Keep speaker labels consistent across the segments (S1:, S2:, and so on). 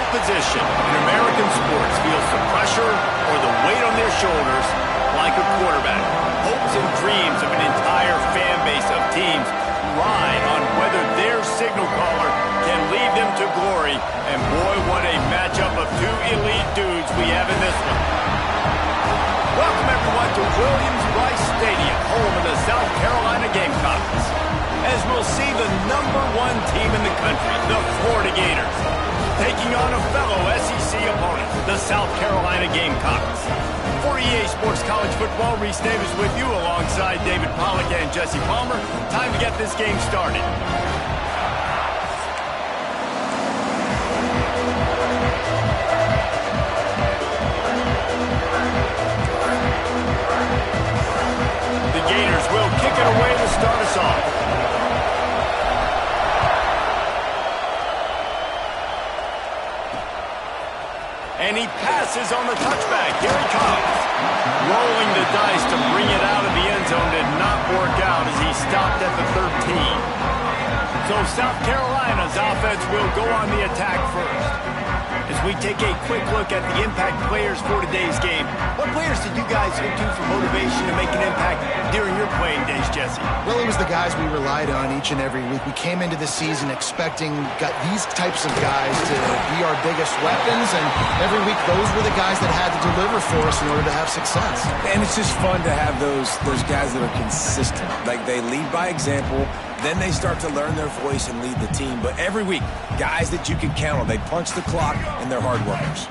S1: position in American sports feels the pressure or the weight on their shoulders like a quarterback. Hopes and dreams of an entire fan base of teams ride on whether their signal caller can lead them to glory. And boy, what a matchup of two elite dudes we have in this one. Welcome everyone to Williams-Brice Stadium, home of the South Carolina Gamecocks. As we'll see the #1 team in the country, the Florida Gators, taking on a fellow SEC opponent, the South Carolina Gamecocks. For EA Sports College Football, Reese Davis with you alongside David Pollack and Jesse Palmer. Time to get this game started. The Gators will kick it away to start us off. And he passes on the touchback. Here he comes. Rolling the dice to bring it out of the end zone did not work out as he stopped at the 13. So South Carolina's offense will go on the attack first. As we take a quick look at the impact players for today's game, what players did you guys look to for motivation to make an impact during your playing days, Jesse?
S2: Well, it was the guys we relied on each and every week. We came into the season expecting these types of guys to be our biggest weapons, and every week those were the guys that had to deliver for us in order to have success.
S3: And it's just fun to have those guys that are consistent. Like, they lead by example, then they start to learn their voice and lead the team. But every week, guys that you can count on, they punch the clock, and they're hard workers.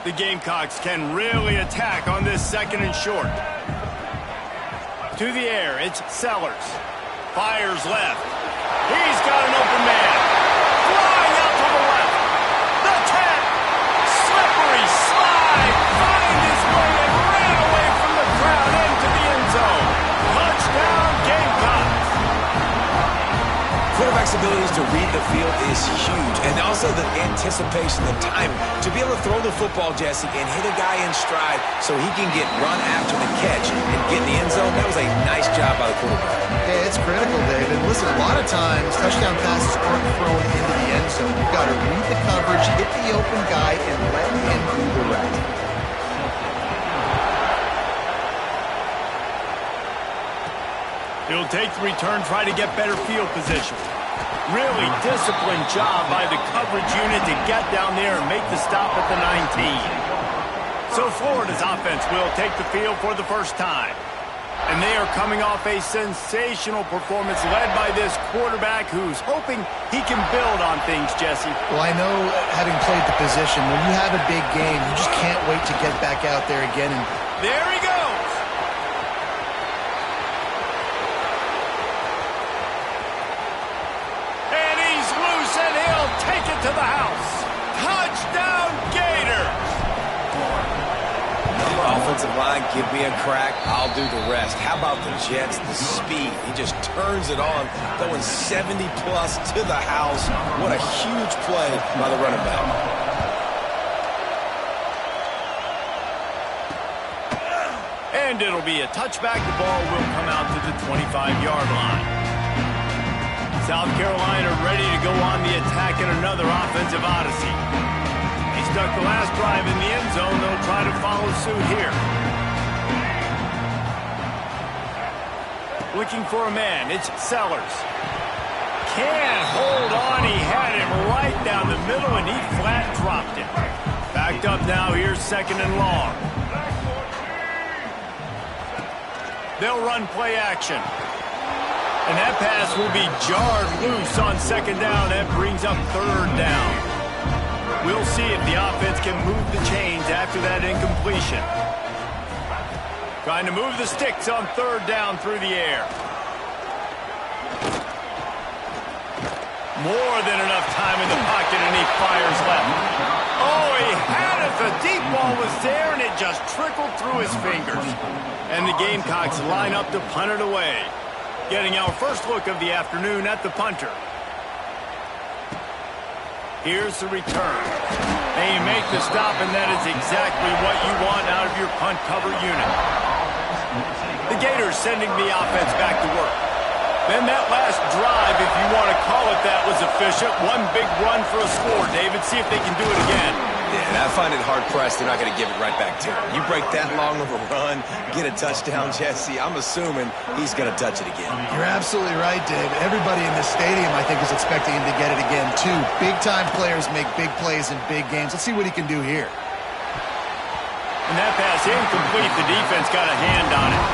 S1: The Gamecocks can really attack on this second and short. To the air, it's Sellers. Fires left. He's got an open man. Flying out to the left. The 10. Slippery slide. Find his way and ran away from the crowd into the end zone. Touchdown, Gamecocks.
S3: Quarterback's abilities to read the field is huge, and also the anticipation, the timing. To be able to throw the football, Jesse, and hit a guy in stride so he can get run after the catch and get in the end zone, that was a nice job by the quarterback.
S2: Hey, it's critical, David. Listen, a lot of times, touchdown passes aren't thrown into the end zone. You've got to read the coverage, hit the open guy, and let him do the rest.
S1: He'll take the return, try to get better field position. Really disciplined job by the coverage unit to get down there and make the stop at the 19. So Florida's offense will take the field for the first time. And they are coming off a sensational performance led by this quarterback who's hoping he can build on things, Jesse.
S2: Well, I know, having played the position, when you have a big game, you just can't wait to get back out there again. And
S1: there he goes. Take it to the house. Touchdown, Gators.
S3: Offensive line, give me a crack, I'll do the rest. How about the Jets, the speed? He just turns it on, going 70-plus to the house. What a huge play by the running back.
S1: And it'll be a touchback. The ball will come out to the 25-yard line. South Carolina ready to go on the attack in another offensive odyssey. He stuck the last drive in the end zone. They'll try to follow suit here. Looking for a man. It's Sellers. Can't hold on. He had him right down the middle, and he flat dropped it. Backed up now. Here's second and long. They'll run play action. And that pass will be jarred loose on second down. That brings up third down. We'll see if the offense can move the chains after that incompletion. Trying to move the sticks on third down through the air. More than enough time in the pocket, and he fires left. Oh, he had it. The deep ball was there, and it just trickled through his fingers. And the Gamecocks line up to punt it away. Getting our first look of the afternoon at the punter. Here's the return. They make the stop, and that is exactly what you want out of your punt cover unit. The Gators sending the offense back to work. Then that last drive, if you want to call it that, was efficient. One big run for a score, David. See if they can do it again.
S3: Yeah, I find it hard-pressed. They're not going to give it right back to him. You break that long of a run, get a touchdown, Jesse, I'm assuming he's going to touch it again.
S2: You're absolutely right, Dave. Everybody in this stadium, I think, is expecting him to get it again, too. Big-time players make big plays in big games. Let's see what he can do here.
S1: And that pass incomplete. The defense got a hand on it.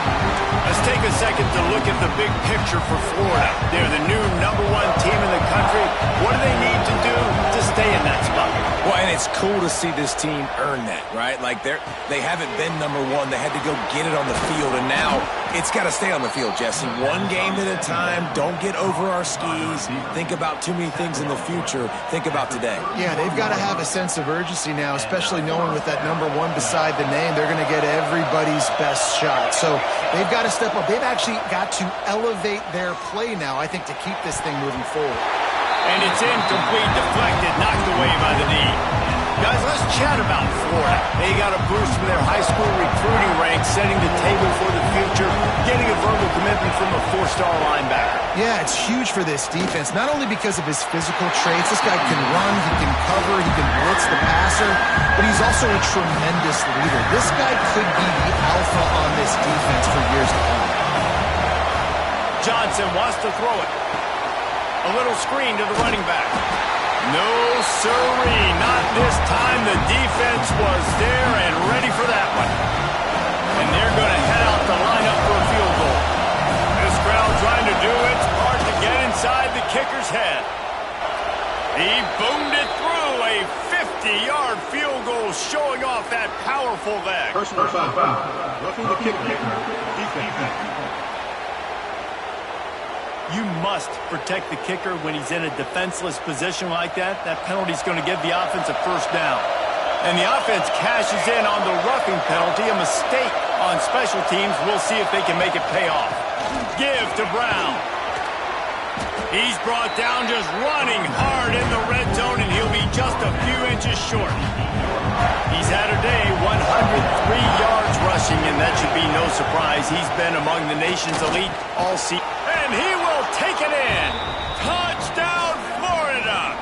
S1: Let's take a second to look at the big picture for Florida. They're the new #1 team in the country. What do they need to do to stay in that spot?
S3: Well, and it's cool to see this team earn that, right? Like, they haven't been #1. They had to go get it on the field, and now it's got to stay on the field, Jesse. One game at a time. Don't get over our skis. Think about too many things in the future. Think about today.
S2: Yeah, they've got to have a sense of urgency now, especially knowing with that #1 beside the name, they're going to get everybody's best shot. So they've got to step up. They've actually got to elevate their play now, I think, to keep this thing moving forward.
S1: And it's incomplete, deflected, knocked away by the knee. Guys, let's chat about Florida. They got a boost from their high school recruiting ranks, setting the table for the future, getting a verbal commitment from a 4-star linebacker.
S2: Yeah, it's huge for this defense, not only because of his physical traits. This guy can run, he can cover, he can blitz the passer, but he's also a tremendous leader. This guy could be the alpha on this defense for years to come.
S1: Johnson wants to throw it. A little screen to the running back. No, sirree, not this time. The defense was there and ready for that one. And they're going to head out the lineup for a field goal. This crowd trying to do its part to get inside the kicker's head. He boomed it through. A 50-yard field goal showing off that powerful leg.
S4: Personal foul. Roughing the kicker. Defense.
S1: You must protect the kicker when he's in a defenseless position like that. That penalty is going to give the offense a first down. And the offense cashes in on the roughing penalty. A mistake on special teams. We'll see if they can make it pay off. Give to Brown. He's brought down just running hard in the red zone, and he'll be just a few inches short. He's had a day, 103 yards rushing, and that should be no surprise. He's been among the nation's elite all season. And he will take it in. Touchdown, Florida.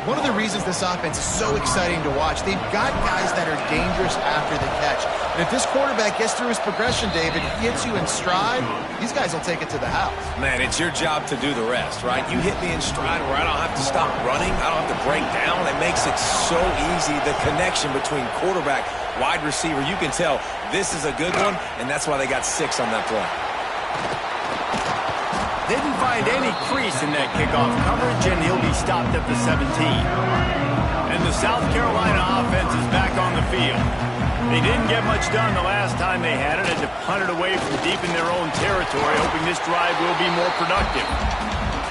S2: One of the reasons this offense is so exciting to watch, they've got guys that are dangerous after the catch. And if this quarterback gets through his progression, David, he hits you in stride, these guys will take it to the house.
S3: Man, it's your job to do the rest, right? You hit me in stride where I don't have to stop running. I don't have to break down. It makes it so easy. The connection between quarterback, wide receiver, you can tell this is a good one, and that's why they got 6 on that play.
S1: Didn't find any crease in that kickoff coverage, and he'll be stopped at the 17. And the South Carolina offense is back on the field. They didn't get much done the last time they had it, had to punt it away from deep in their own territory, hoping this drive will be more productive.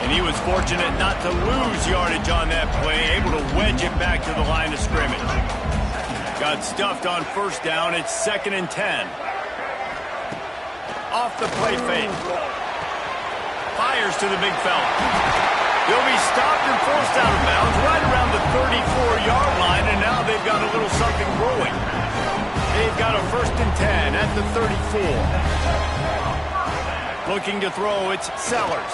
S1: And he was fortunate not to lose yardage on that play, able to wedge it back to the line of scrimmage. Got stuffed on first down. It's 2nd and 10. Off the play fake. Fires to the big fella. He'll be stopped and forced out of bounds right around the 34-yard line, and now they've got a little something brewing. They've got a 1st and 10 at the 34. Looking to throw, it's Sellers.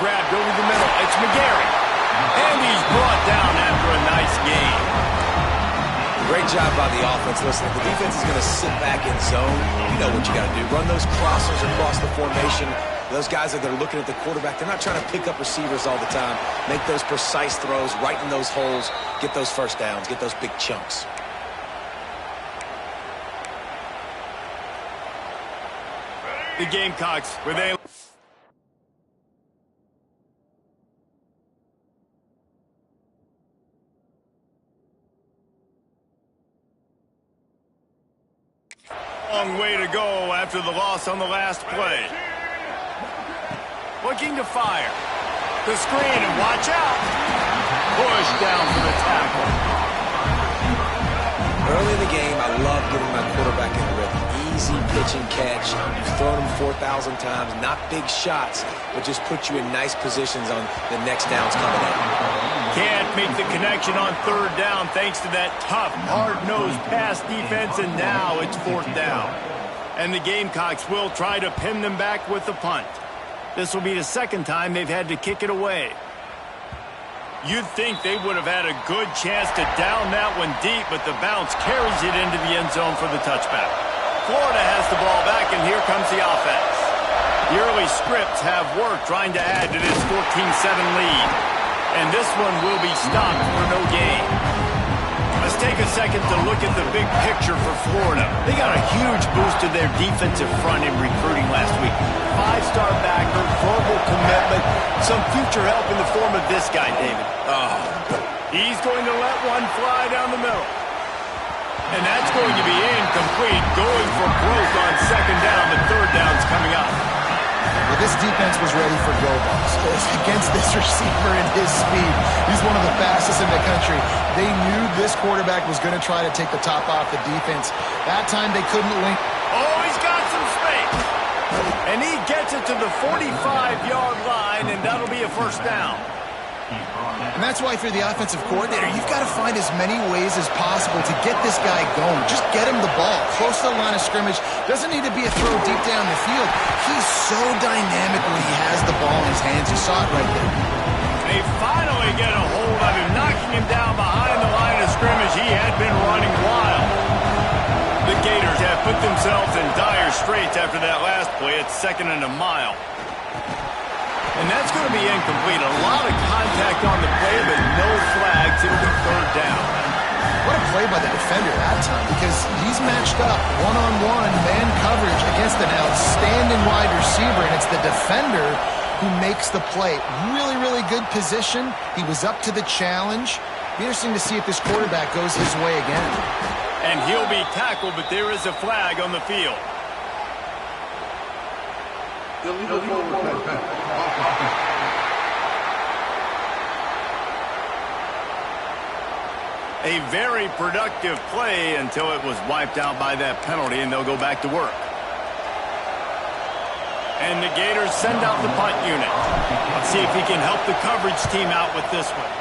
S1: Grabbed over the middle, it's McGarry. And he's brought down after a nice gain.
S3: Great job by the offense. Listen, if the defense is going to sit back in zone, you know what you got to do. Run those crossers across the formation. Those guys that are looking at the quarterback, they're not trying to pick up receivers all the time. Make those precise throws, right in those holes, get those first downs, get those big chunks.
S1: The Gamecocks, were they... Long way to go after the loss on the last play. Looking to fire. The screen, and watch out. Push down for the tackle.
S3: Early in the game, I love getting my quarterback in rhythm. Easy pitch and catch. You've thrown him 4,000 times. Not big shots, but just put you in nice positions on the next downs coming up.
S1: Can't make the connection on 3rd down thanks to that tough, hard-nosed pass defense, and now it's 4th down. And the Gamecocks will try to pin them back with the punt. This will be the second time they've had to kick it away. You'd think they would have had a good chance to down that one deep, but the bounce carries it into the end zone for the touchback. Florida has the ball back, and here comes the offense. The early scripts have worked trying to add to this 14-7 lead. And this one will be stopped for no gain. Let's take a second to look at the big picture for Florida. They got a huge boost to their defensive front in recruiting last week. 5-star backer, verbal commitment, some future help in the form of this guy, David. He's going to let one fly down the middle. And that's going to be incomplete, going for broke on second down. The third down's coming up.
S2: Well, this defense was ready for go balls against this receiver and his speed. He's one of the fastest in the country. They knew this quarterback was going to try to take the top off the defense. That time they couldn't link.
S1: Oh, he's got some space. And he gets it to the 45-yard line, and that'll be a first down.
S2: And that's why if you're the offensive coordinator, you've got to find as many ways as possible to get this guy going. Just get him the ball close to the line of scrimmage. Doesn't need to be a throw deep down the field. He's so dynamic when he has the ball in his hands. You saw it right there.
S1: They finally get a hold of him, knocking him down behind the line of scrimmage. He had been running wild. The Gators have put themselves in dire straits after that last play. It's 2nd and a mile. And that's going to be incomplete. A lot of contact on the play, but no flags. It'll be third down.
S2: What a play by the defender that time, because he's matched up one-on-one man coverage against an outstanding wide receiver, and it's the defender who makes the play. Really, really good position. He was up to the challenge. Be interesting to see if this quarterback goes his way again.
S1: And he'll be tackled, but there is a flag on the field.
S4: Illegal forward offense.
S1: A very productive play until it was wiped out by that penalty, and they'll go back to work. And the Gators send out the punt unit. Let's see if he can help the coverage team out with this one.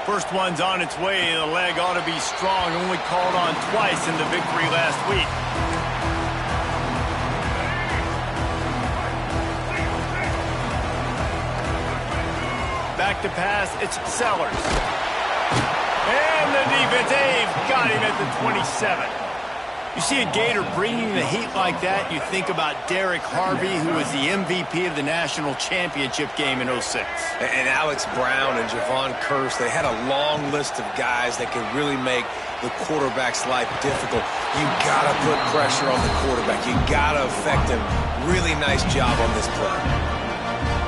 S1: First one's on its way. The leg ought to be strong. Only called on twice in the victory last week. Back to pass, it's Sellers. And the defense, they've got him at the 27. You see a Gator bringing the heat like that, you think about Derek Harvey, who was the MVP of the national championship game in 06.
S3: And Alex Brown and Javon Kearse, they had a long list of guys that could really make the quarterback's life difficult. You got to put pressure on the quarterback. You got to affect him. Really nice job on this play.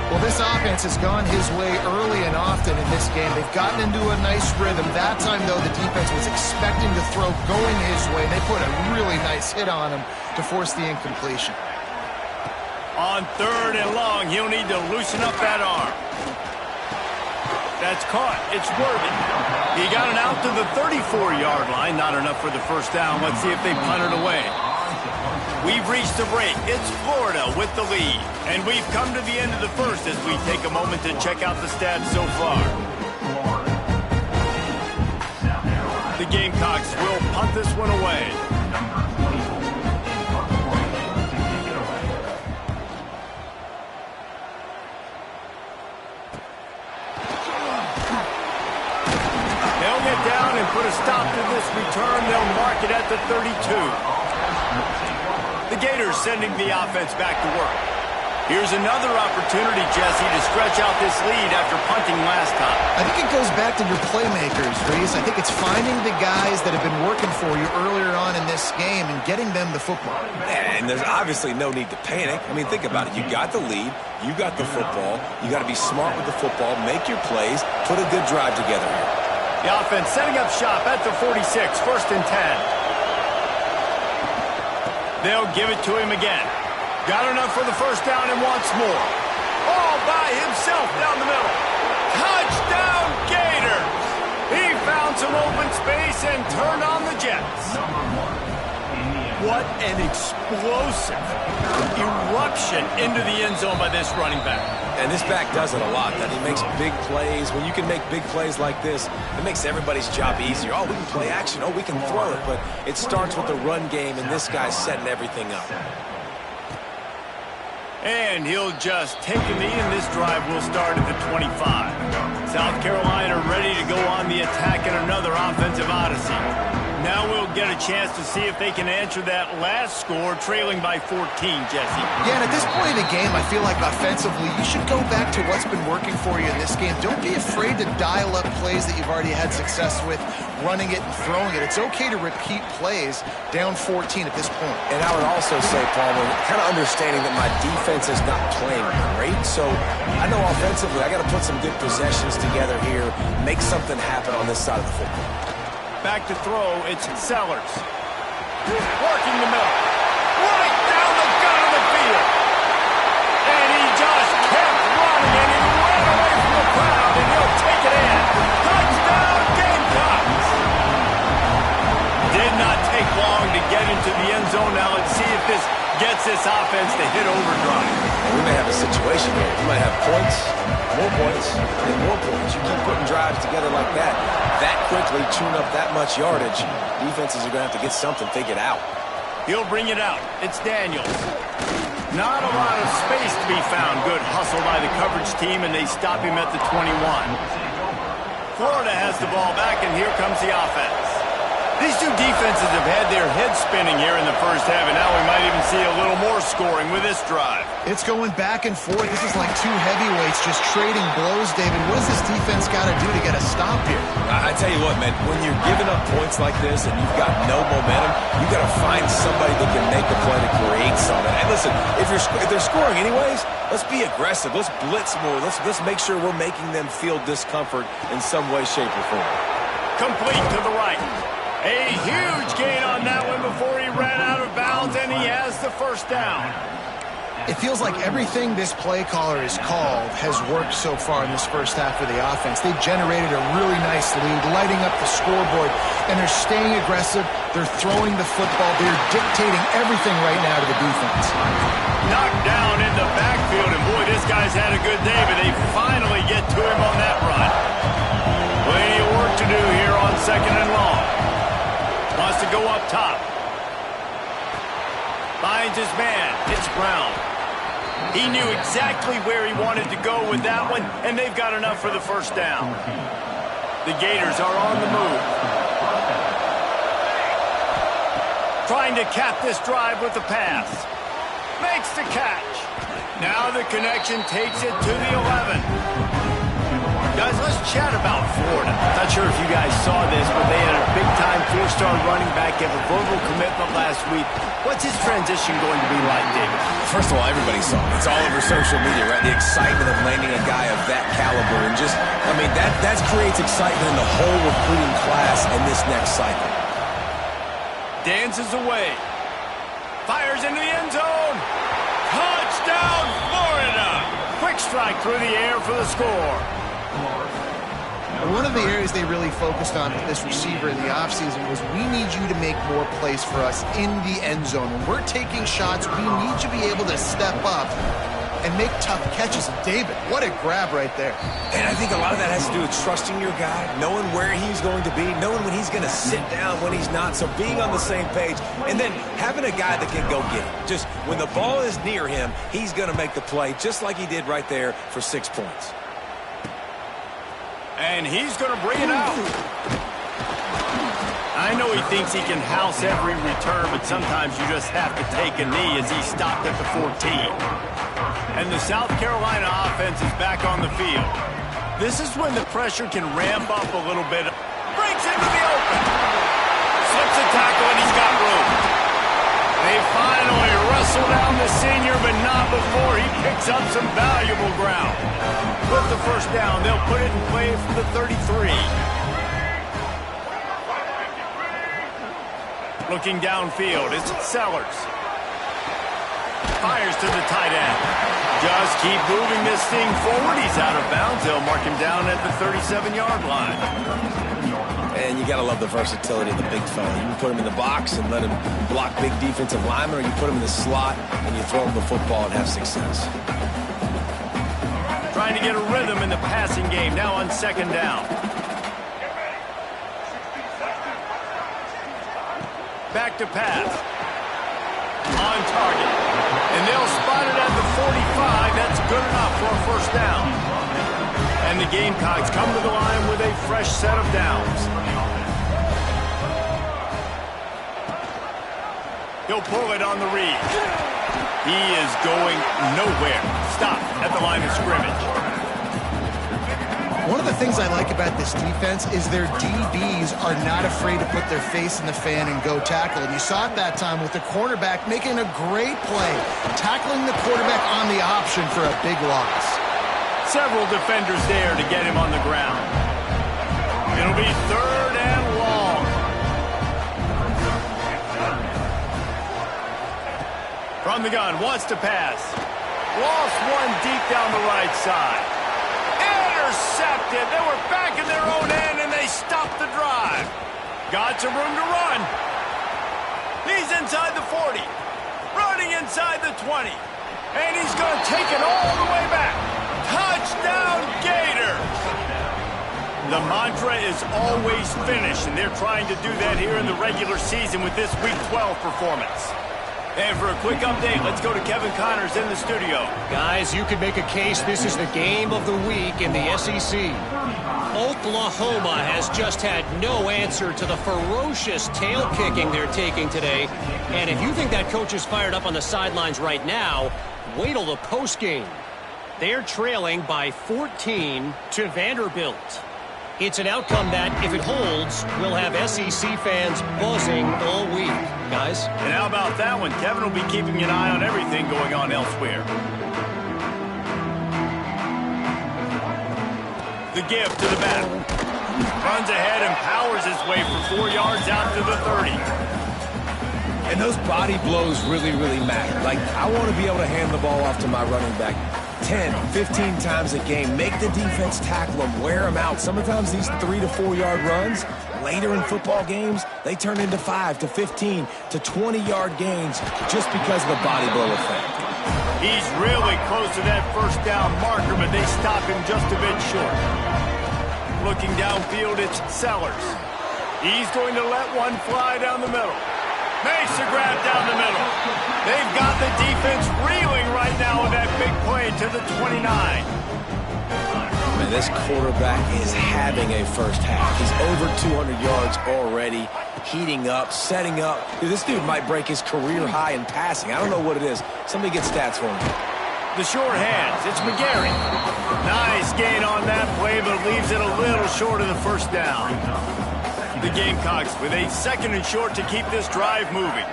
S2: Well, this offense has gone his way early and often in this game. They've gotten into a nice rhythm. That time, though, the defense was expecting the throw going his way. They put a really nice hit on him to force the incompletion.
S1: On 3rd and long, he'll need to loosen up that arm. That's caught. It's Worthy. He got it out to the 34-yard line. Not enough for the first down. Let's see if they punt it away. We've reached the break. It's Florida with the lead. And we've come to the end of the first as we take a moment to check out the stats so far. The Gamecocks will punt this one away. They'll get down and put a stop to this return. They'll mark it at the 32. The Gators sending the offense back to work. Here's another opportunity, Jesse, to stretch out this lead after punting last time.
S2: I think it goes back to your playmakers, Reese. I think it's finding the guys that have been working for you earlier on in this game and getting them the football.
S3: And there's obviously no need to panic. I mean, think about it. You got the lead. You got the football. You got to be smart with the football. Make your plays. Put a good drive together here.
S1: The offense setting up shop at the 46, 1st and 10. They'll give it to him again. Got enough for the first down and wants more. All by himself down the middle. Touchdown, Gators! He found some open space and turned on the Jets. What an explosive eruption into the end zone by this running back.
S3: And this back does it a lot. That he makes big plays. When you can make big plays like this, it makes everybody's job easier. Oh, we can play action. Oh, we can throw it. But it starts with the run game, and this guy's setting everything up.
S1: And he'll just take a knee, and this drive will start at the 25. South Carolina ready to go on the attack in another offensive odyssey. Now we'll get a chance to see if they can answer that last score, trailing by 14, Jesse.
S2: Yeah, and at this point in the game, I feel like offensively, you should go back to what's been working for you in this game. Don't be afraid to dial up plays that you've already had success with, running it and throwing it. It's okay to repeat plays down 14 at this point.
S3: And I would also say, Palmer, kind of understanding that my defense is not playing great, so I know offensively I got to put some good possessions together here, make something happen on this side of the football.
S1: Back to throw, it's Sellers. Working the middle. Right down the gut of the field. And he just kept running, and he ran away from the crowd, and he'll take it in. Touchdown, Gamecocks! Did not take long to get into the end zone. Now let's see if this gets this offense to hit overdrive.
S3: We may have a situation here. We might have points, and more points. You keep putting drives together like that quickly, tune up that much yardage, defenses are going to have to get something figured out.
S1: He'll bring it out. It's Daniels. Not a lot of space to be found. Good hustle by the coverage team, and they stop him at the 21. Florida has the ball back, and here comes the offense. These two defenses have had their heads spinning here in the first half, and now we might even see a little more scoring with this drive.
S2: It's going back and forth. This is like two heavyweights just trading blows, David. What does this defense got to do to get a stop here?
S3: I tell you what, man, when you're giving up points like this and you've got no momentum, you got to find somebody that can make a play to create something. And listen, if they're scoring anyways, let's be aggressive. Let's blitz more. Let's make sure we're making them feel discomfort in some way, shape, or form.
S1: Complete to the right. A huge gain on that one before he ran out of bounds, and he has the first down.
S2: It feels like everything this play caller has called has worked so far in this first half of the offense. They've generated a really nice lead, lighting up the scoreboard, and they're staying aggressive. They're throwing the football. They're dictating everything right now to the defense.
S1: Knocked down in the backfield, and boy, this guy's had a good day, but they finally get to him on that run. Plenty of work to do here on 2nd and long. Wants to go up top. Finds his man. It's Brown. He knew exactly where he wanted to go with that one, and they've got enough for the first down. The Gators are on the move. Trying to cap this drive with the pass. Makes the catch. Now the connection takes it to the 11. Guys, let's chat about Florida. Not sure if you guys saw this, but they had a big-time 4-star running back give a verbal commitment last week. What's his transition going to be like, David?
S3: First of all, everybody saw it. It's all over social media, right? The excitement of landing a guy of that caliber. And just, I mean, that creates excitement in the whole recruiting class in this next cycle.
S1: Dances away. Fires into the end zone. Touchdown, Florida! Quick strike through the air for the score.
S2: One of the areas they really focused on with this receiver in the offseason was we need you to make more plays for us in the end zone. When we're taking shots, we need you to be able to step up and make tough catches. And David, what a grab right there.
S3: And I think a lot of that has to do with trusting your guy, knowing where he's going to be, knowing when he's going to sit down, when he's not, so being on the same page, and then having a guy that can go get it. Just when the ball is near him, he's going to make the play, just like he did right there for 6 points.
S1: And he's going to bring it out. I know he thinks he can house every return, but sometimes you just have to take a knee as he stopped at the 14. And the South Carolina offense is back on the field. This is when the pressure can ramp up a little bit. Breaks into the open. Slips a tackle, and he's got room. They finally wrestle down the senior, but not before he picks up some valuable ground. With the first down, they'll put it in play from the 33. Looking downfield, it's Sellers. Fires to the tight end. Just keep moving this thing forward. He's out of bounds. They'll mark him down at the 37-yard line.
S3: Man, you got to love the versatility of the big fella. You can put him in the box and let him block big defensive linemen, or you put him in the slot and you throw him the football and have success.
S1: Trying to get a rhythm in the passing game, now on second down. Back to pass. On target. And they'll spot it at the 45. That's good enough for a first down. And the Gamecocks come to the line with a fresh set of downs. He'll pull it on the read. He is going nowhere. Stop at the line of scrimmage.
S2: One of the things I like about this defense is their DBs are not afraid to put their face in the fan and go tackle. And you saw it that time with the cornerback making a great play, tackling the quarterback on the option for a big loss.
S1: Several defenders there to get him on the ground. It'll be third and long. From the gun, wants to pass. Lost one deep down the right side. Intercepted. They were back in their own end, and they stopped the drive. Got some room to run. He's inside the 40. Running inside the 20. And he's going to take it all the way back. Touchdown, Gators! The mantra is always finish, and they're trying to do that here in the regular season with this Week 12 performance. And for a quick update, let's go to Kevin Connors in the studio.
S5: Guys, you could make a case this is the game of the week in the SEC. Oklahoma has just had no answer to the ferocious tail kicking they're taking today. And if you think that coach is fired up on the sidelines right now, wait till the postgame. They're trailing by 14 to Vanderbilt. It's an outcome that, if it holds, will have SEC fans buzzing all week. Guys?
S1: And how about that one? Kevin will be keeping an eye on everything going on elsewhere. The give to the back. Runs ahead and powers his way for 4 yards out to the 30.
S3: And those body blows really, really matter. Like, I want to be able to hand the ball off to my running back 10, 15 times a game. Make the defense tackle them, wear them out. Sometimes these 3 to 4 yard runs, later in football games, they turn into 5 to 15 to 20 yard gains just because of the body blow effect.
S1: He's really close to that first down marker, but they stop him just a bit short. Looking downfield, it's Sellers. He's going to let one fly down the middle. Makes the grab down the middle. They've got the defense reeling right now with that big play to the 29.
S3: Man, this quarterback is having a first half. He's over 200 yards already, heating up, setting up. Dude, this dude might break his career high in passing. I don't know what it is. Somebody get stats for me.
S1: The short hands. It's McGarry. Nice gain on that play, but leaves it a little short of the first down. The Gamecocks with a second and short to keep this drive moving.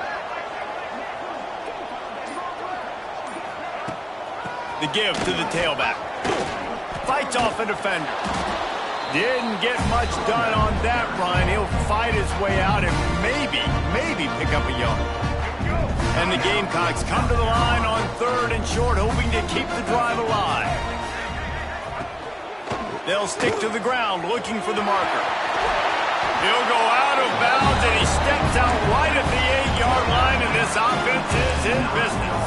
S1: The give to the tailback. Fights off a defender. Didn't get much done on that run. He'll fight his way out and maybe pick up a yard. And the Gamecocks come to the line on third and short, hoping to keep the drive alive. They'll stick to the ground, looking for the marker. He'll go out of bounds, and he steps out right at the 8-yard line, and this offense is in business.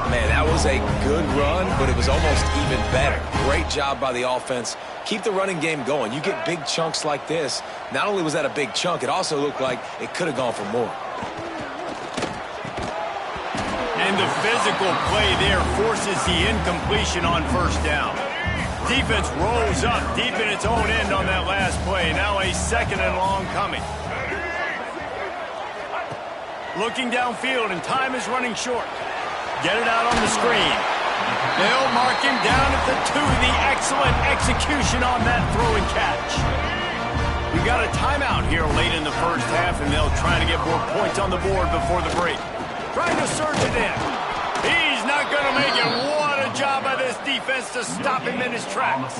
S3: Man, that was a good run, but it was almost even better. Great job by the offense. Keep the running game going. You get big chunks like this. Not only was that a big chunk, it also looked like it could have gone for more.
S1: And the physical play there forces the incompletion on first down. Defense rolls up deep in its own end on that last play. Now a second and long coming. Looking downfield, and time is running short. Get it out on the screen. They'll mark him down at the 2. The excellent execution on that throw and catch. We got a timeout here late in the first half, and they'll try to get more points on the board before the break. Trying to surge it in. He's not going to make it. What a job by this defense to stop him in his tracks.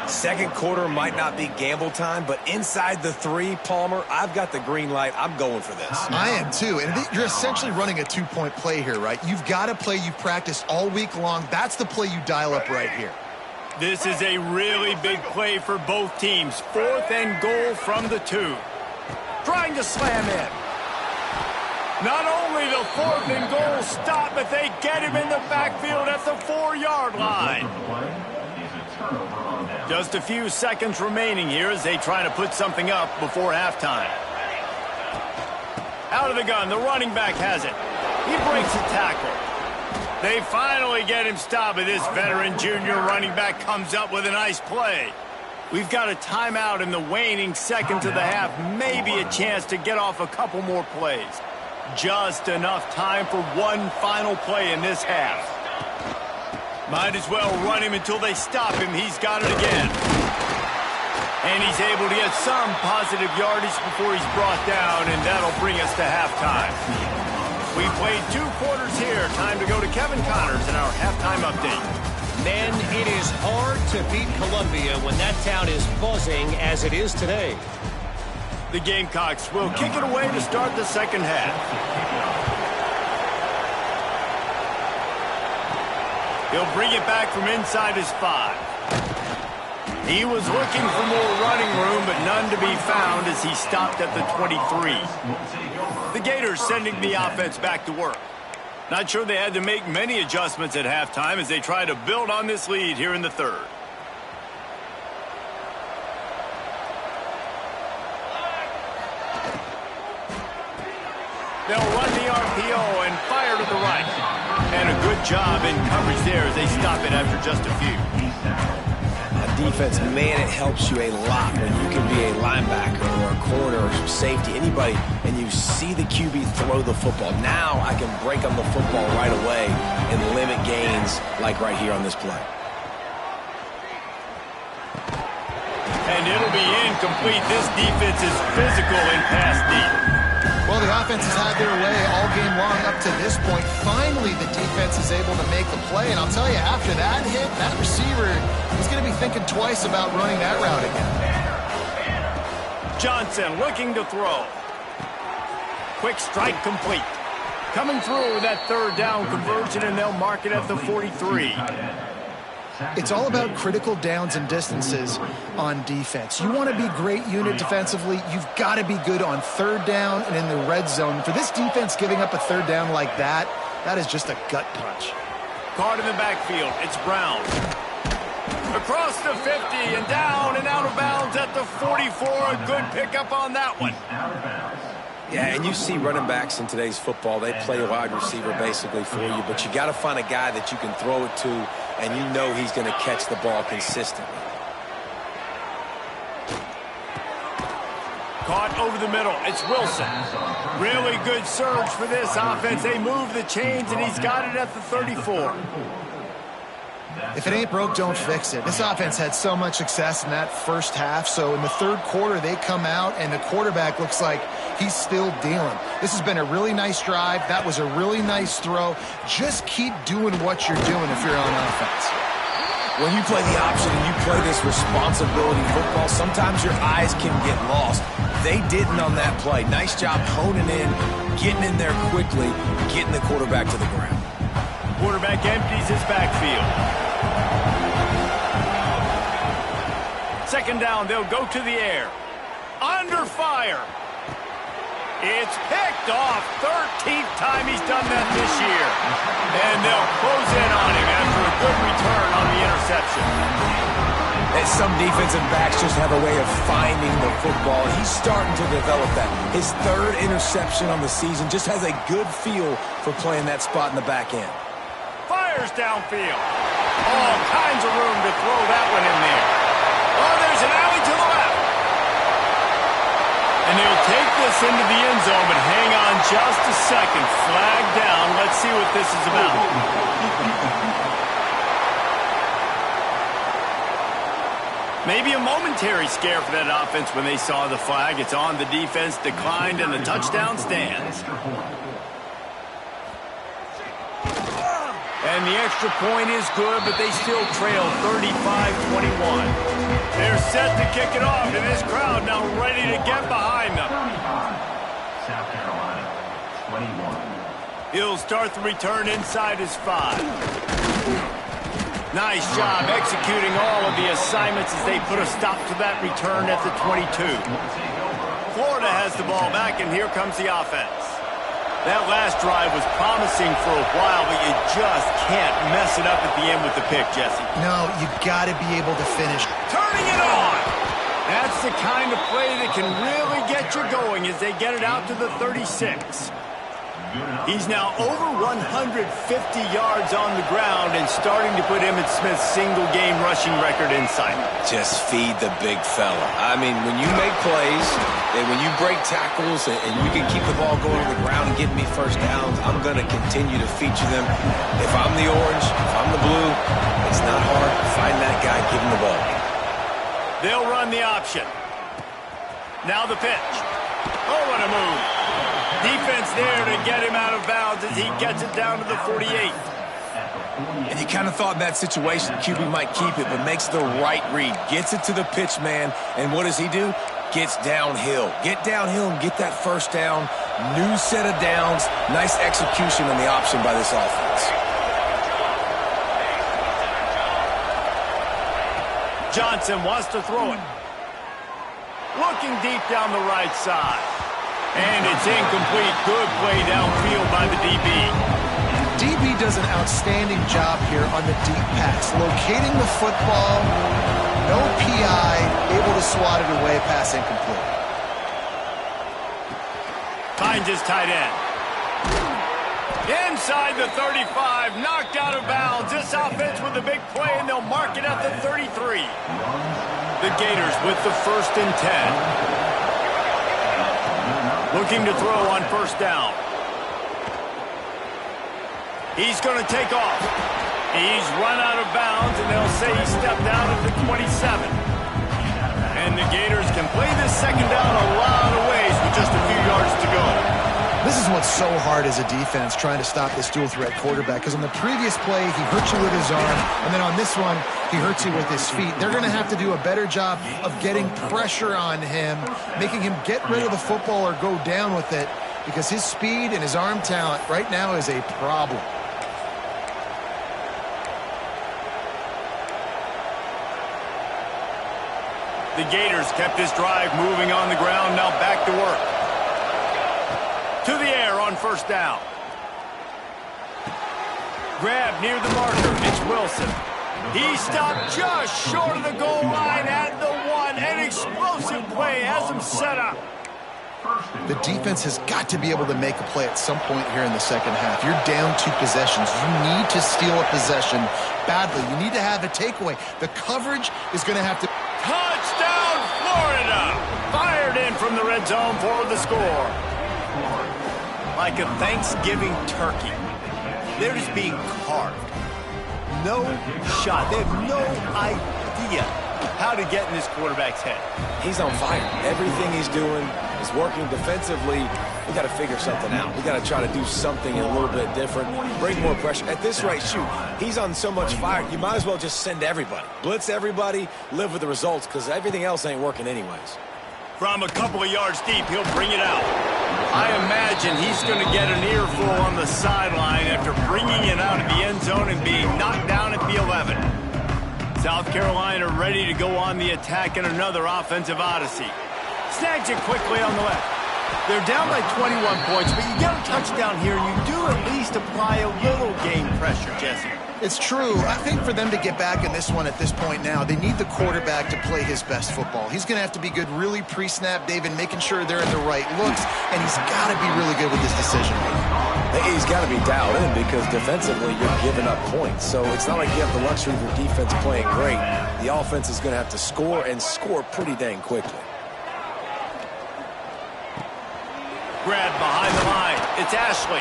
S3: Second quarter might not be gamble time, but inside the 3, Palmer, I've got the green light. I'm going for this.
S2: I am too, and you're essentially running a 2-point play here, right? You've got a play you've practiced all week long. That's the play you dial up right here.
S1: This is a really big play for both teams. 4th and goal from the 2. Trying to slam in. Not only the 4th and goal stop, but they get him in the backfield at the 4-yard line. Just a few seconds remaining here as they try to put something up before halftime. Out of the gun, the running back has it. He breaks a tackle. They finally get him stopped, but this veteran junior running back comes up with a nice play. We've got a timeout in the waning seconds of the half, maybe a chance to get off a couple more plays. Just enough time for one final play in this half. Might as well run him until they stop him. He's got it again. And he's able to get some positive yardage before he's brought down, and that'll bring us to halftime. We played 2 quarters here. Time to go to Kevin Connors in our halftime update.
S5: Men, it is hard to beat Columbia when that town is buzzing as it is today.
S1: The Gamecocks will kick it away to start the second half. He'll bring it back from inside his 5. He was looking for more running room, but none to be found as he stopped at the 23. The Gators sending the offense back to work. Not sure they had to make many adjustments at halftime as they try to build on this lead here in the 3rd. They'll run the RPO and fire to the right. And a good job in coverage there as they stop it after just a few.
S3: Defense, man, it helps you a lot when you can be a linebacker or a corner or safety, anybody, and you see the QB throw the football. Now I can break on the football right away and limit gains like right here on this play.
S1: And it'll be incomplete. This defense is physical and pass deep.
S2: Well, the offense has had their way all game long up to this point. Finally, the defense is able to make the play. And I'll tell you, after that hit, that receiver is going to be thinking twice about running that route again.
S1: Johnson looking to throw. Quick strike complete. Coming through with that 3rd down conversion, and they'll mark it at the 43.
S2: It's all about critical downs and distances on defense. You want to be great unit defensively, you've got to be good on 3rd down and in the red zone. For this defense giving up a 3rd down like that, that is just a gut punch.
S1: Caught in the backfield, it's Brown. Across the 50 and down and out of bounds at the 44. A good pickup on that one.
S3: Yeah, and you see running backs in today's football, they play a wide receiver basically for you, but you got to find a guy that you can throw it to, and you know he's going to catch the ball consistently.
S1: Caught over the middle, it's Wilson. Really good surge for this offense. They move the chains, and he's got it at the 34.
S2: If it ain't broke, don't fix it. This offense had so much success in that first half, so in the 3rd quarter, they come out, and the quarterback looks like he's still dealing. This has been a really nice drive. That was a really nice throw. Just keep doing what you're doing if you're on offense.
S3: When you play the option and you play this responsibility football, sometimes your eyes can get lost. They didn't on that play. Nice job honing in, getting in there quickly, getting the quarterback to the ground.
S1: Quarterback empties his backfield. 2nd down, they'll go to the air. Under fire. It's picked off. 13th time he's done that this year. And they'll close in on him after a good return on the interception.
S3: And some defensive backs just have a way of finding the football. He's starting to develop that. His 3rd interception on the season, just has a good feel for playing that spot in the back end.
S1: Fires downfield. All kinds of room to throw that one in there. Oh, there's an alley to the left. And they'll take this into the end zone, but hang on just a second. Flag down. Let's see what this is about. Maybe a momentary scare for that offense when they saw the flag. It's on, the defense declined, and the touchdown stands. And the extra point is good, but they still trail 35-21. They're set to kick it off, and this crowd now ready to get behind them.
S6: South Carolina, 21.
S1: He'll start the return inside his 5. Nice job executing all of the assignments as they put a stop to that return at the 22. Florida has the ball back, and here comes the offense. That last drive was promising for a while, but you just can't mess it up at the end with the pick, Jesse.
S2: No, you got to be able to finish.
S1: Turning it on! That's the kind of play that can really get you going as they get it out to the 36. He's now over 150 yards on the ground and starting to put Emmitt Smith's single-game rushing record in sight.
S3: Just feed the big fella. I mean, when you make plays and when you break tackles and you can keep the ball going on the ground and give me first downs, I'm going to continue to feature them. If I'm the orange, if I'm the blue, it's not hard to find that guy, give him the ball.
S1: They'll run the option. Now the pitch. Oh, what a move. Defense there to get him out of bounds as he gets it down to the 48.
S3: And you kind of thought in that situation QB might keep it, but makes the right read. Gets it to the pitch man, and what does he do? Gets downhill. Get downhill and get that first down. New set of downs. Nice execution on the option by this offense.
S1: Johnson wants to throw it. Looking deep down the right side. And it's incomplete. Good play downfield by the DB.
S2: DB does an outstanding job here on the deep pass. Locating the football, no PI, able to swat it away, pass incomplete.
S1: Finds his tight end. Inside the 35, knocked out of bounds. This offense with a big play, and they'll mark it at the 33. The Gators with the 1st and 10. Looking to throw on first down. He's going to take off. He's run out of bounds, and they'll say he stepped out at the 27. And the Gators can play this second down a lot of ways with just a few yards to go.
S2: This is what's so hard as a defense, trying to stop this dual threat quarterback, because on the previous play, he hurt you with his arm, and then on this one, he hurts you with his feet. They're going to have to do a better job of getting pressure on him, making him get rid of the football or go down with it, because his speed and his arm talent right now is a problem.
S1: The Gators kept this drive moving on the ground, now back to work. To the air on first down. Grab near the marker. It's Wilson. He stopped just short of the goal line at the 1. An explosive play has him set up.
S2: The defense has got to be able to make a play at some point here in the second half. You're down 2 possessions. You need to steal a possession badly. You need to have a takeaway. The coverage is going to have to...
S1: Touchdown, Florida! Fired in from the red zone for the score. Like a Thanksgiving turkey. They're just being carved. No shot. They have no idea how to get in this quarterback's head.
S3: He's on fire. Everything he's doing is working defensively. We got to figure something out. We got to try to do something a little bit different. Bring more pressure. At this rate, shoot, he's on so much fire, you might as well just send everybody. Blitz everybody, live with the results, because everything else ain't working anyways.
S1: From a couple of yards deep, he'll bring it out. I imagine he's going to get an earful on the sideline after bringing it out of the end zone and being knocked down at the 11. South Carolina ready to go on the attack in another offensive odyssey. Snags it quickly on the left. They're down by 21 points, but you get a touchdown here, you do at least apply a little game pressure, Jesse.
S2: It's true. I think for them to get back in this one at this point now, they need the quarterback to play his best football. He's going to have to be good really pre-snap, David, making sure they're in the right looks, and he's got to be really good with his decision making.
S3: He's got to be dialed in because defensively you're giving up points. So it's not like you have the luxury of your defense playing great. The offense is going to have to score and score pretty dang quickly.
S1: Grab behind the line. It's Ashley.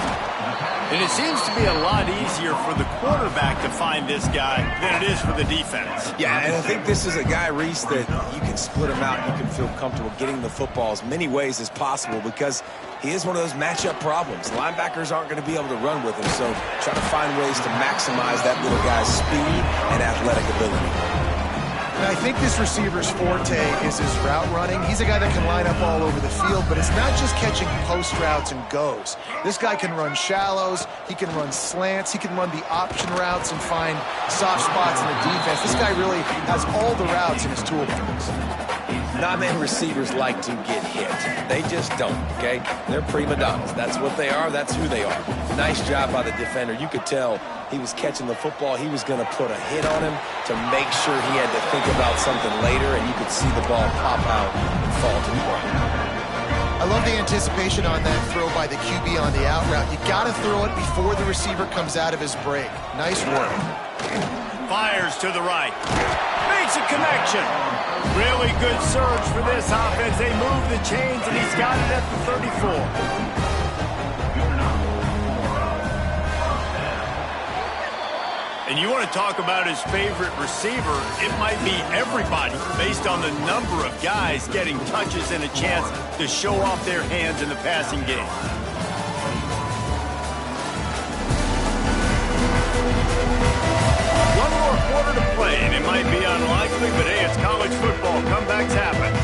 S1: And it seems to be a lot easier for the quarterback to find this guy than it is for the defense.
S3: Yeah, and I think this is a guy, Reese, that you can split him out and you can feel comfortable getting the football as many ways as possible because he is one of those matchup problems. Linebackers aren't going to be able to run with him, so try to find ways to maximize that little guy's speed and athletic ability.
S2: And I think this receiver's forte is his route running. He's a guy that can line up all over the field, but it's not just catching post routes and goes. This guy can run shallows, he can run slants, he can run the option routes and find soft spots in the defense. This guy really has all the routes in his toolbox.
S3: Not many receivers like to get hit. They just don't, okay? They're prima donnas. That's what they are. That's who they are. Nice job by the defender. You could tell he was catching the football. He was going to put a hit on him to make sure he had to think about something later, and you could see the ball pop out and fall to the ground.
S2: I love the anticipation on that throw by the QB on the out route. You got to throw it before the receiver comes out of his break. Nice work.
S1: Fires to the right. Makes a connection. Really good surge for this offense. They move the chains, and he's got it at the 34. And you want to talk about his favorite receiver, it might be everybody based on the number of guys getting touches and a chance to show off their hands in the passing game. One more quarter to play, and it might be unlikely, but hey, it's college football. Comebacks happen.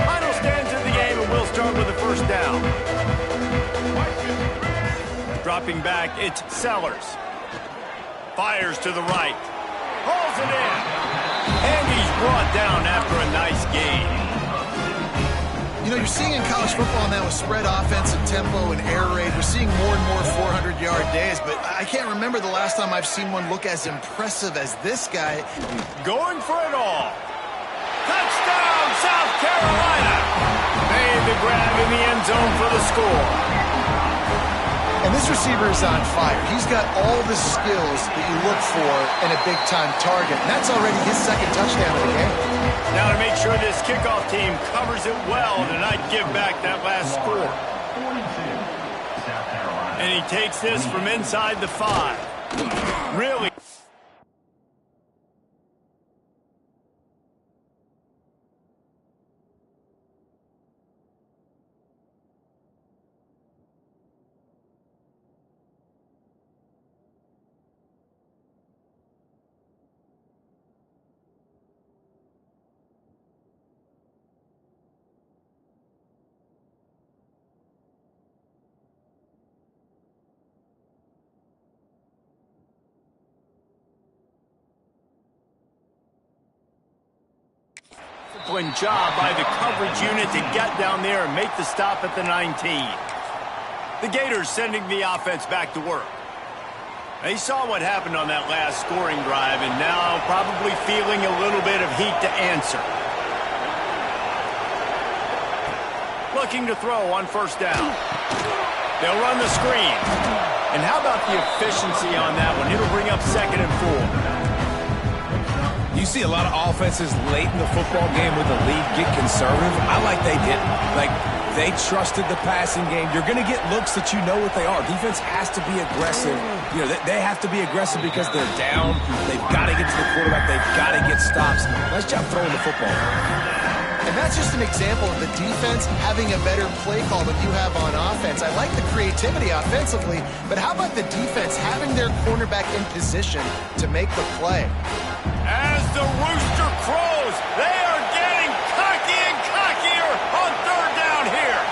S1: Final stands in the game, and we'll start with the first down. Dropping back, it's Sellers. Fires to the right. Pulls it in. And he's brought down after a nice gain.
S2: You know, you're seeing in college football now with spread offense and tempo and air raid, we're seeing more and more 400-yard days, but I can't remember the last time I've seen one look as impressive as this guy.
S1: Going for it all. Touchdown, South Carolina. Made the grab in the end zone for the score.
S2: And this receiver is on fire. He's got all the skills that you look for in a big-time target, and that's already his second touchdown of the game.
S1: Now to make sure this kickoff team covers it well to not give back that last score. And he takes this from inside the 5. Really. Disciplined job by the coverage unit to get down there and make the stop at the 19. The Gators sending the offense back to work. They saw what happened on that last scoring drive and now probably feeling a little bit of heat to answer. Looking to throw on first down. They'll run the screen. And how about the efficiency on that one? It'll bring up 2nd and 4.
S3: You see a lot of offenses late in the football game with the lead get conservative. I like they didn't. Like, they trusted the passing game. You're going to get looks that you know what they are. Defense has to be aggressive. You know, they have to be aggressive because they're down. They've got to get to the quarterback. They've got to get stops. Nice job throwing the football.
S2: And that's just an example of the defense having a better play call than you have on offense. I like the creativity offensively, but how about the defense having their cornerback in position to make the play?
S1: As the rooster crows, they are getting cocky and cockier on 3rd down here.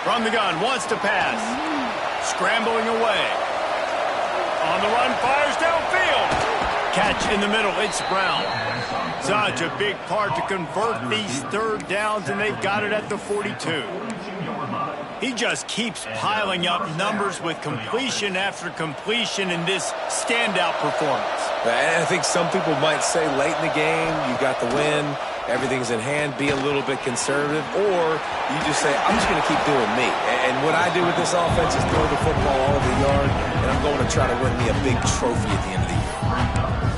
S1: From the gun, wants to pass. Scrambling away. On the run, fires downfield. Catch in the middle, it's Brown. Such a big part to convert these 3rd downs, and they've got it at the 42. He just keeps piling up numbers with completion after completion in this standout performance.
S3: And I think some people might say late in the game, you got the win, everything's in hand, be a little bit conservative, or you just say, I'm just going to keep doing me. And what I do with this offense is throw the football all over the yard, and I'm going to try to win me a big trophy at the end of the year.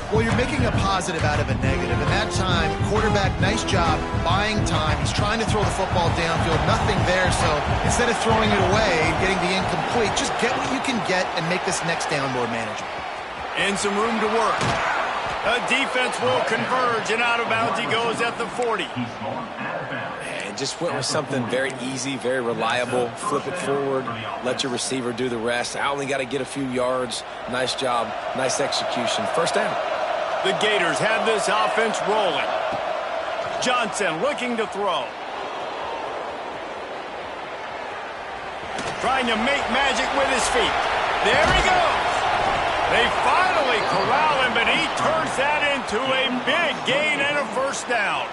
S2: Well, you're making a positive out of a negative. And that time, quarterback, nice job, buying time. He's trying to throw the football downfield, nothing there. So instead of throwing it away, getting the incomplete, just get what you can get and make this next down more manageable.
S1: And some room to work. The defense will converge, and out of bounds he goes at the 40.
S3: And just went with something very easy, very reliable. Flip it forward, let your receiver do the rest. I only got to get a few yards. Nice job, nice execution. First down.
S1: The Gators have this offense rolling. Johnson looking to throw. Trying to make magic with his feet. There he goes. They finally corral him, but he turns that into a big gain and a first down.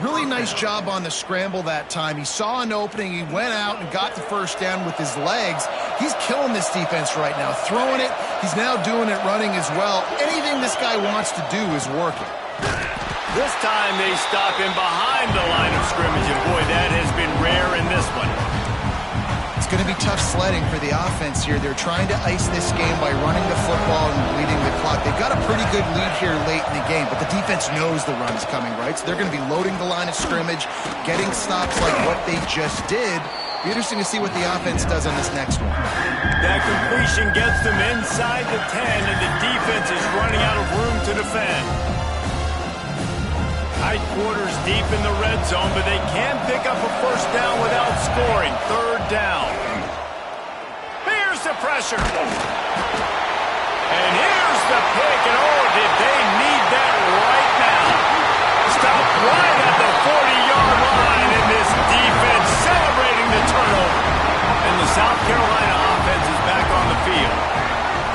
S2: Really nice job on the scramble that time. He saw an opening. He went out and got the first down with his legs. He's killing this defense right now. Throwing it. He's now doing it running as well. Anything this guy wants to do is working.
S1: This time they stop him behind the line of scrimmage, and boy, that has been rare in this one.
S2: It's going to be tough sledding for the offense here. They're trying to ice this game by running the football and bleeding the clock. They've got a pretty good lead here late in the game, but the defense knows the run's coming, right? So they're going to be loading the line of scrimmage, getting stops like what they just did. Be interesting to see what the offense does on this next one.
S1: That completion gets them inside the 10, and the defense is running out of room to defend. Tight quarters deep in the red zone, but they can pick up a first down without scoring. Third down. Here's the pressure. And here's the pick, and oh, did they need that right now. Stopped right at the 40-yard line, and this defense celebrating the turnover. And the South Carolina offense is back on the field.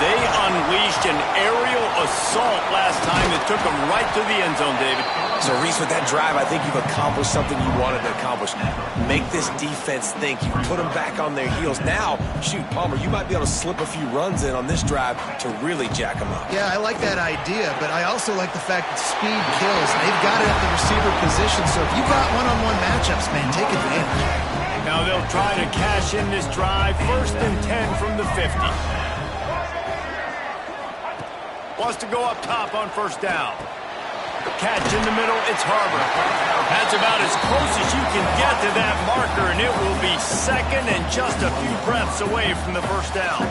S1: They unleashed an aerial assault last time that took them right to the end zone, David.
S3: So, Reese, with that drive, I think you've accomplished something you wanted to accomplish. Make this defense think. You put them back on their heels. Now, shoot, Palmer, you might be able to slip a few runs in on this drive to really jack them up.
S2: Yeah, I like that idea, but I also like the fact that speed kills. They've got it at the receiver position, so if you got one-on-one matchups, man, take advantage.
S1: Now they'll try to cash in this drive. 1st and 10 from the 50. Wants to go up top on first down. Catch in the middle, it's Harbor. That's about as close as you can get to that marker, and it will be second and just a few breaths away from the first down.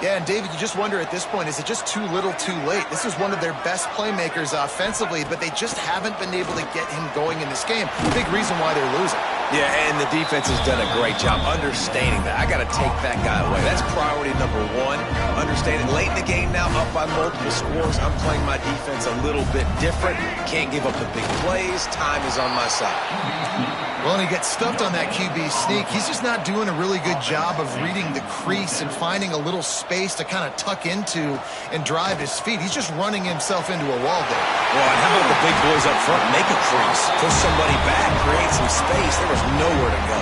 S2: Yeah, and David, you just wonder at this point, is it just too little too late? This is one of their best playmakers offensively, but they just haven't been able to get him going in this game. Big reason why they're losing.
S3: Yeah, and the defense has done a great job understanding that. I got to take that guy away. That's priority number one. Understanding late in the game now, up by multiple scores. I'm playing my defense a little bit different. Can't give up the big plays. Time is on my side.
S2: Well, and he gets stuffed on that QB sneak. He's just not doing a really good job of reading the crease and finding a little space to kind of tuck into and drive his feet. He's just running himself into a wall there.
S3: Well, and how about the big boys up front? Make a crease. Push somebody back. Create some space. There was nowhere to go.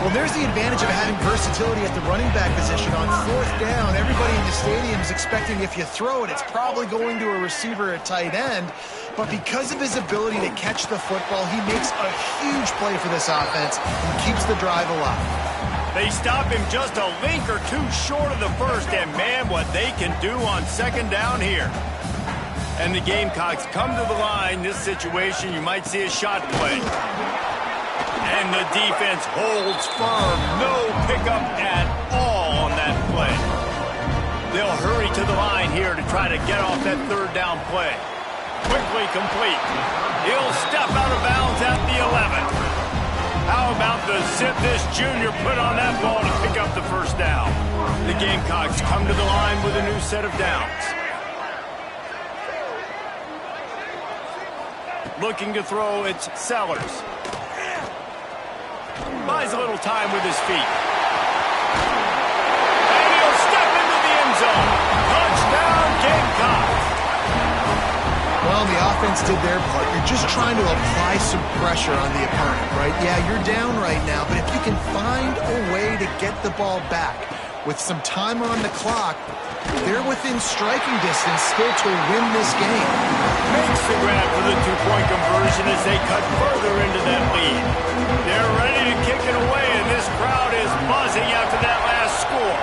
S2: Well, there's the advantage of having versatility at the running back position. On 4th down, everybody in the stadium is expecting if you throw it, it's probably going to a receiver at tight end. But because of his ability to catch the football, he makes a huge play for this offense and keeps the drive alive.
S1: They stop him just a link or two short of the first, and man, what they can do on 2nd down here. And the Gamecocks come to the line. This situation, you might see a shot play. And the defense holds firm. No pickup at all on that play. They'll hurry to the line here to try to get off that 3rd down play. Quickly complete. He'll step out of bounds at the 11. How about the zip this junior put on that ball to pick up the first down? The Gamecocks come to the line with a new set of downs. Looking to throw, it's Sellers. Buys a little time with his feet. And he'll step into the end zone. Touchdown, Gamecocks.
S2: Well, the offense did their part. You're just trying to apply some pressure on the opponent, right? Yeah, you're down right now, but if you can find a way to get the ball back with some time on the clock, they're within striking distance still to win this game.
S1: Makes the grab for the 2-point conversion as they cut further into that lead. They're ready to kick it away, and this crowd is buzzing after that last score.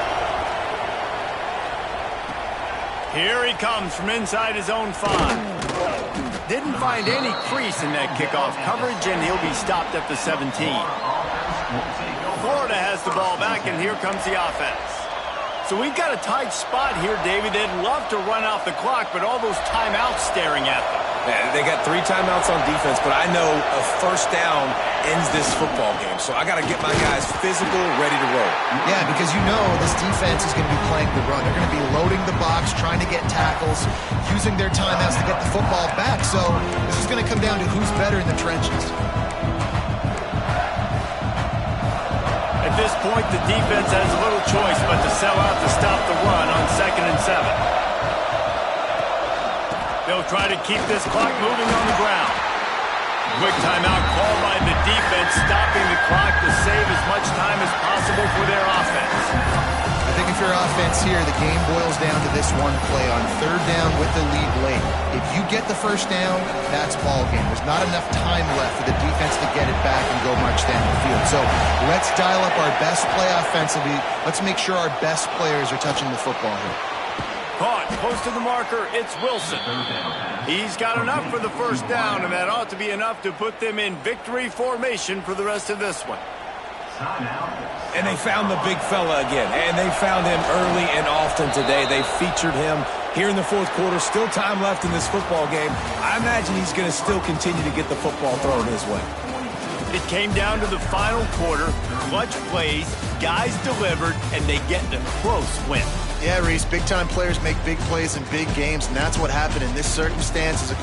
S1: Here he comes from inside his own 5. Didn't find any crease in that kickoff coverage, and he'll be stopped at the 17. Florida has the ball back, and here comes the offense. So we've got a tight spot here, David. They'd love to run out the clock, but all those timeouts staring at them.
S3: They got 3 timeouts on defense, but I know a first down ends this football game. So I got to get my guys physical, ready to roll.
S2: Yeah, because you know this defense is going to be playing the run. They're going to be loading the box, trying to get tackles, using their timeouts to get the football back. So this is going to come down to who's better in the trenches.
S1: At this point, the defense has little choice but to sell out to stop the run on 2nd and 7. They'll try to keep this clock moving on the ground. Quick timeout called by the defense, stopping the clock to save as much time as possible for their offense.
S2: I think if you're offense here, the game boils down to this one play on 3rd down with the lead late. If you get the first down, that's ball game. There's not enough time left for the defense to get it back and go march down the field. So let's dial up our best play offensively. Let's make sure our best players are touching the football here.
S1: Caught close to the marker, it's Wilson. He's got enough for the first down, and that ought to be enough to put them in victory formation for the rest of this one.
S3: And they found the big fella again, and they found him early and often today. They featured him here in the 4th quarter. Still time left in this football game. I imagine he's going to still continue to get the football thrown his way.
S1: It came down to the final quarter. Clutch plays, guys delivered, and they get a close win.
S2: Yeah, Reese, big-time players make big plays in big games, and that's what happened in this circumstance.